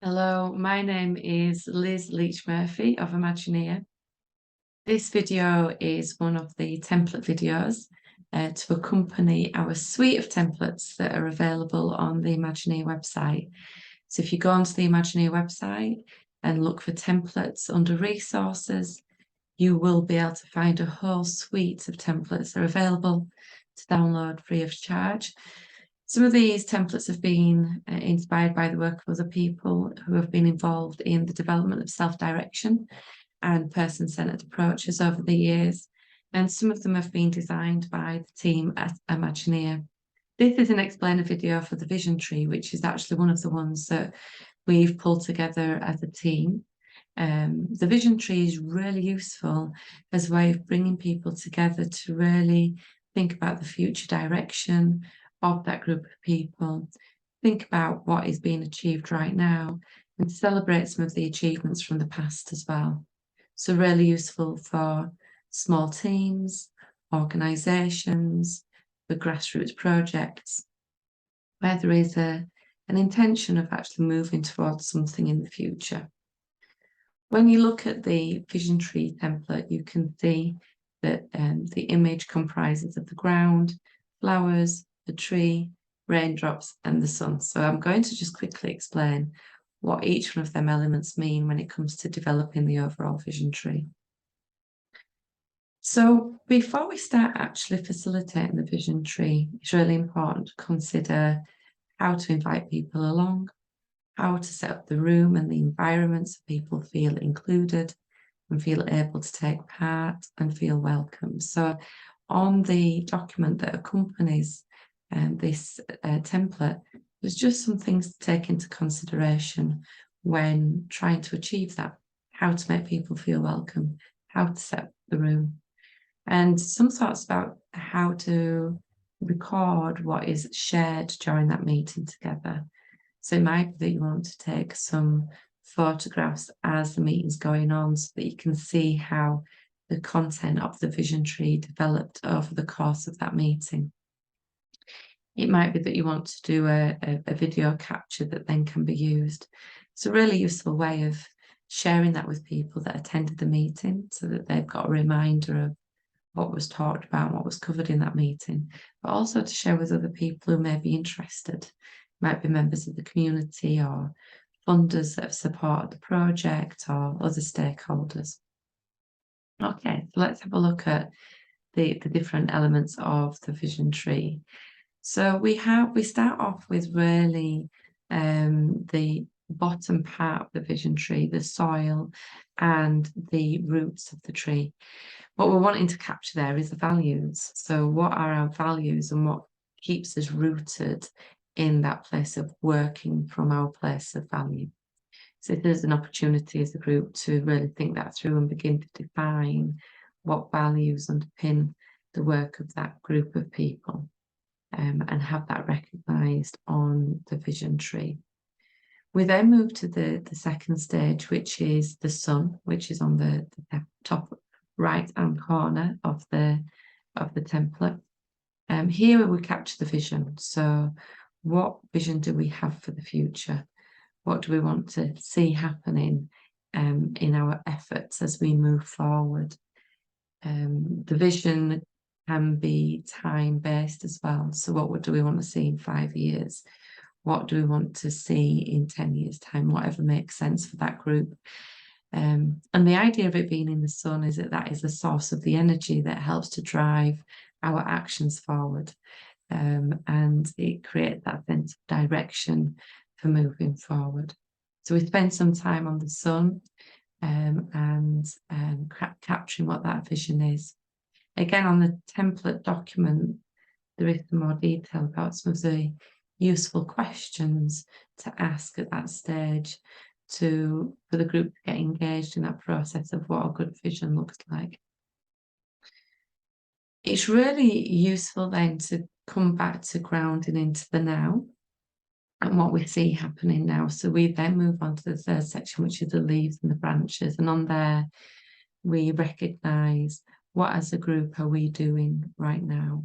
Hello, my name is Liz Leach-Murphy of Imagineer. This video is one of the template videos to accompany our suite of templates that are available on the Imagineer website. So if you go onto the Imagineer website and look for templates under resources, you will be able to find a whole suite of templates that are available to download free of charge. Some of these templates have been inspired by the work of other people who have been involved in the development of self-direction and person-centered approaches over the years, and some of them have been designed by the team at Imagineer. This is an explainer video for the vision tree, which is actually one of the ones that we've pulled together as a team. The vision tree is really useful as a way of bringing people together to really think about the future direction of that group of people, think about what is being achieved right now, and celebrate some of the achievements from the past as well. So really useful for small teams, organisations, for grassroots projects, where there is an intention of actually moving towards something in the future. When you look at the vision tree template, you can see that the image comprises of the ground, flowers, the tree, raindrops, and the sun. So I'm going to just quickly explain what each one of them elements mean when it comes to developing the overall vision tree. So before we start actually facilitating the vision tree, it's really important to consider how to invite people along, how to set up the room and the environment so people feel included and feel able to take part and feel welcome. So on the document that accompanies this template, there's just some things to take into consideration when trying to achieve that, how to make people feel welcome, how to set up the room, and some thoughts about how to record what is shared during that meeting together. So it might be that you want to take some photographs as the meeting's going on so that you can see how the content of the vision tree developed over the course of that meeting. It might be that you want to do a video capture that then can be used. It's a really useful way of sharing that with people that attended the meeting so that they've got a reminder of what was talked about, what was covered in that meeting, but also to share with other people who may be interested. Might be members of the community or funders that have supported the project or other stakeholders. Okay, so let's have a look at the different elements of the vision tree. So we start off with really the bottom part of the vision tree, the soil and the roots of the tree. What we're wanting to capture there is the values. So what are our values and what keeps us rooted in that place of working from our place of value? So there's an opportunity as a group to really think that through and begin to define what values underpin the work of that group of people, and have that recognised on the vision tree. We then move to the second stage, which is the sun, which is on the top right-hand corner of the template. Here we capture the vision. So what vision do we have for the future? What do we want to see happening in our efforts as we move forward? The vision can be time-based as well. So what do we want to see in 5 years? What do we want to see in 10 years' time? Whatever makes sense for that group. And the idea of it being in the sun is that that is the source of the energy that helps to drive our actions forward. And it creates that sense of direction for moving forward. So we spend some time on the sun and capturing what that vision is. Again, on the template document, there is some more detail about some of the useful questions to ask at that stage for the group to get engaged in that process of what a good vision looks like. It's really useful then to come back to grounding into the now and what we see happening now. So we then move on to the third section, which is the leaves and the branches. And on there, we recognise what as a group are we doing right now?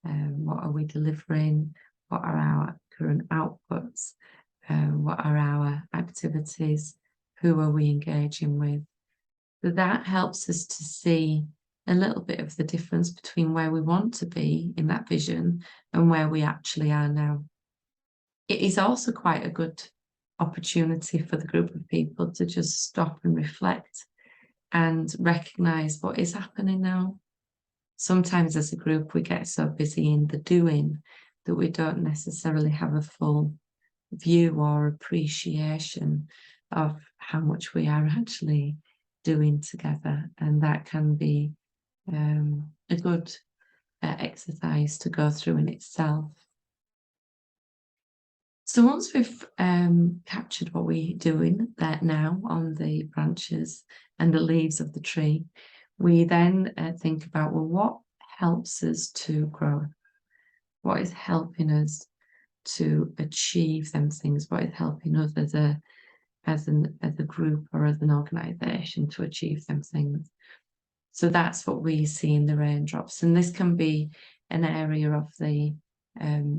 What are we delivering? What are our current outputs? What are our activities, who are we engaging with? So that helps us to see a little bit of the difference between where we want to be in that vision and where we actually are now. It is also quite a good opportunity for the group of people to just stop and reflect and recognize what is happening now. Sometimes as a group, we get so busy in the doing that we don't necessarily have a full view or appreciation of how much we are actually doing together. And that can be a good exercise to go through in itself. So once we've captured what we're doing there now on the branches and the leaves of the tree, we then think about, well, what helps us to grow? What is helping us to achieve them things? What is helping us as a group or as an organisation to achieve them things? So that's what we see in the raindrops. And this can be an area of the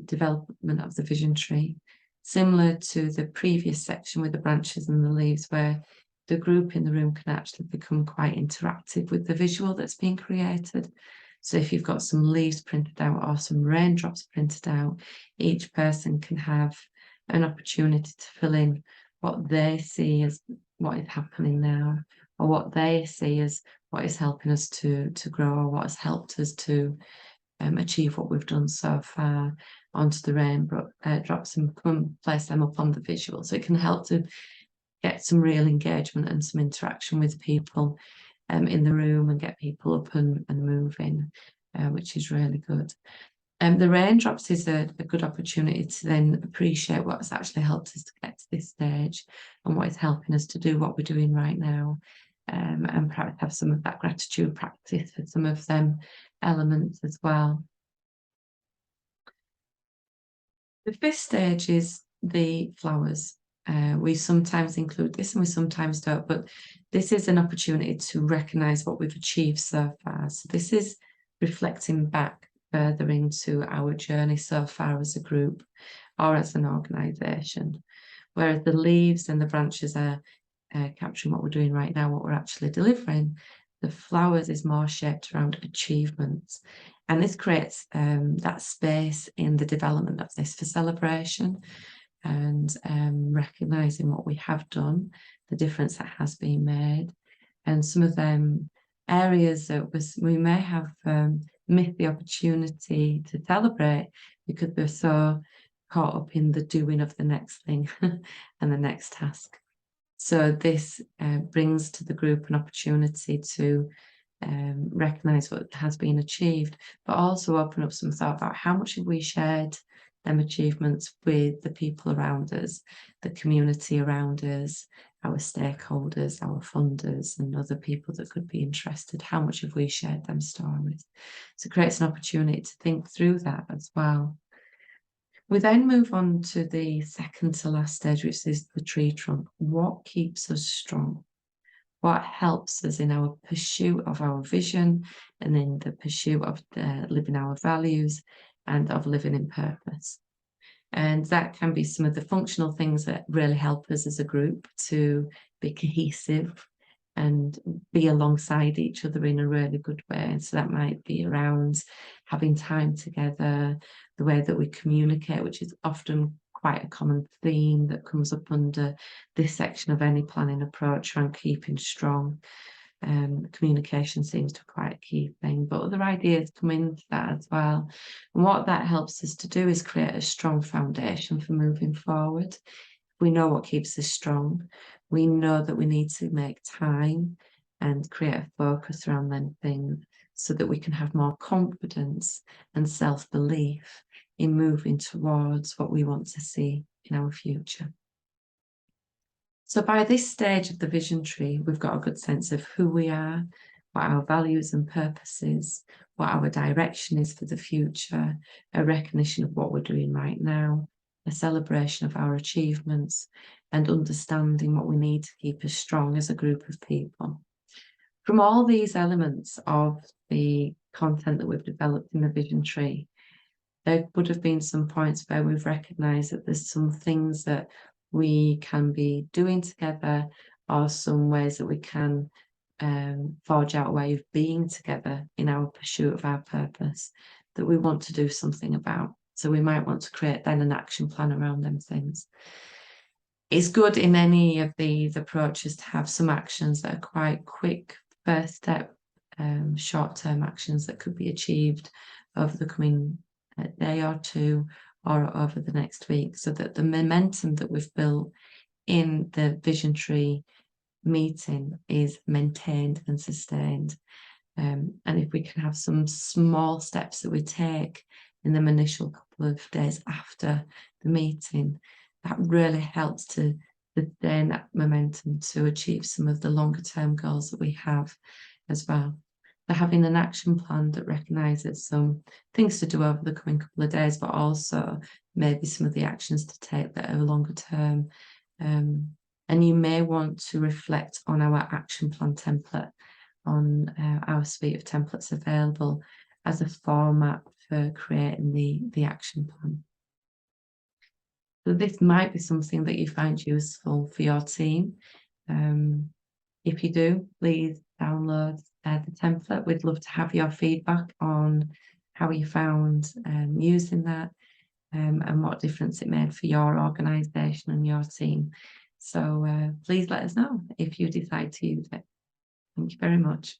development of the vision tree, similar to the previous section with the branches and the leaves, where the group in the room can actually become quite interactive with the visual that's being created. So if you've got some leaves printed out or some raindrops printed out, each person can have an opportunity to fill in what they see as what is happening now, or what they see as what is helping us to grow, or what has helped us to achieve what we've done so far onto the raindrops and come and place them up on the visual. So it can help to get some real engagement and some interaction with people in the room and get people up and moving, which is really good. The raindrops is a good opportunity to then appreciate what's actually helped us to get to this stage and what is helping us to do what we're doing right now, and perhaps have some of that gratitude practice for some of them elements as well. The fifth stage is the flowers. We sometimes include this and we sometimes don't, but this is an opportunity to recognise what we've achieved so far. So this is reflecting back further into our journey so far as a group or as an organisation, whereas the leaves and the branches are capturing what we're doing right now, what we're actually delivering. The flowers is more shaped around achievements. And this creates that space in the development of this for celebration and recognising what we have done, the difference that has been made, and some of them areas that we may have missed the opportunity to celebrate because we're so caught up in the doing of the next thing and the next task. So this brings to the group an opportunity to recognise what has been achieved, but also open up some thought about how much have we shared them achievements with the people around us, the community around us, our stakeholders, our funders, and other people that could be interested. How much have we shared them stories? So it creates an opportunity to think through that as well. We then move on to the second to last stage, which is the tree trunk. What keeps us strong? What helps us in our pursuit of our vision and in the pursuit of living our values and of living in purpose? And that can be some of the functional things that really help us as a group to be cohesive and be alongside each other in a really good way. And so that might be around having time together, the way that we communicate, which is often quite a common theme that comes up under this section of any planning approach around keeping strong. Communication seems to be quite a key thing, but other ideas come into that as well. And what that helps us to do is create a strong foundation for moving forward. We know what keeps us strong. We know that we need to make time and create a focus around them things so that we can have more confidence and self-belief in moving towards what we want to see in our future. So by this stage of the vision tree, we've got a good sense of who we are, what our values and purpose is, what our direction is for the future, a recognition of what we're doing right now, a celebration of our achievements, and understanding what we need to keep us strong as a group of people. From all these elements of the content that we've developed in the vision tree, there would have been some points where we've recognised that there's some things that we can be doing together, or some ways that we can forge out a way of being together in our pursuit of our purpose that we want to do something about. So we might want to create then an action plan around them things. It's good in any of these approaches to have some actions that are quite quick, first step, short-term actions that could be achieved over the coming day or two, or over the next week, so that the momentum that we've built in the Vision Tree meeting is maintained and sustained. And if we can have some small steps that we take in the initial couple of days after the meeting, that really helps to sustain that momentum to achieve some of the longer term goals that we have as well. So having an action plan that recognises some things to do over the coming couple of days, but also maybe some of the actions to take that are longer term. And you may want to reflect on our action plan template on our suite of templates available as a format for creating the action plan. So this might be something that you find useful for your team. If you do, please download the template. We'd love to have your feedback on how you found using that, and what difference it made for your organisation and your team. So please let us know if you decide to use it. Thank you very much.